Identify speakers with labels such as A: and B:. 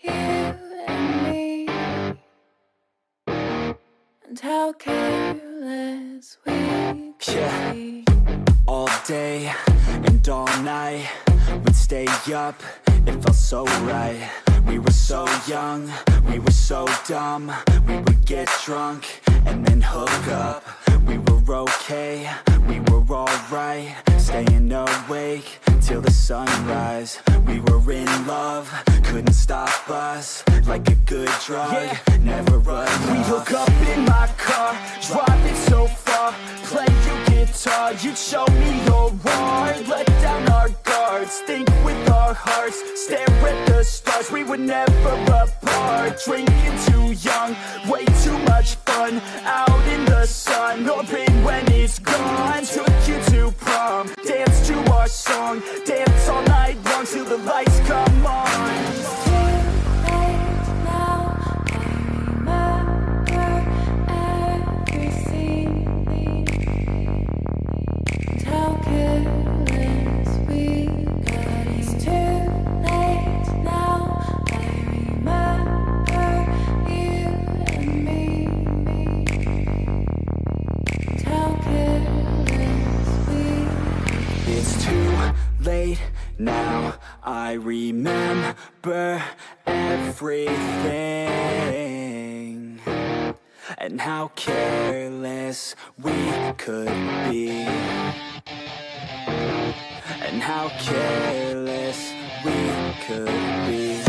A: you and me, and how careless we could be.
B: All day and all night, we'd stay up, it felt so right. We were so young, we were so dumb. We would get drunk and then hook up. We were okay, we were alright, staying awake till the sunrise. We were in love, couldn't stop us, like a good drug, never enough.
C: We hook up in my car, driving so far, play your guitar, you'd show me your art. Let down our guards, think with our hearts, stare at the stars. We were never apart, drinking too young, way too much fun, out in the sun, hoping when it's gone. Took you to prom, dance to our song, dance all night long till the lights come on.
A: It's too late now, I remember everything, and how careless we got. It's too late now, I remember you and me, and how careless we got.
B: It's too late now, I remember everything, and how careless we could be, and how careless we could be.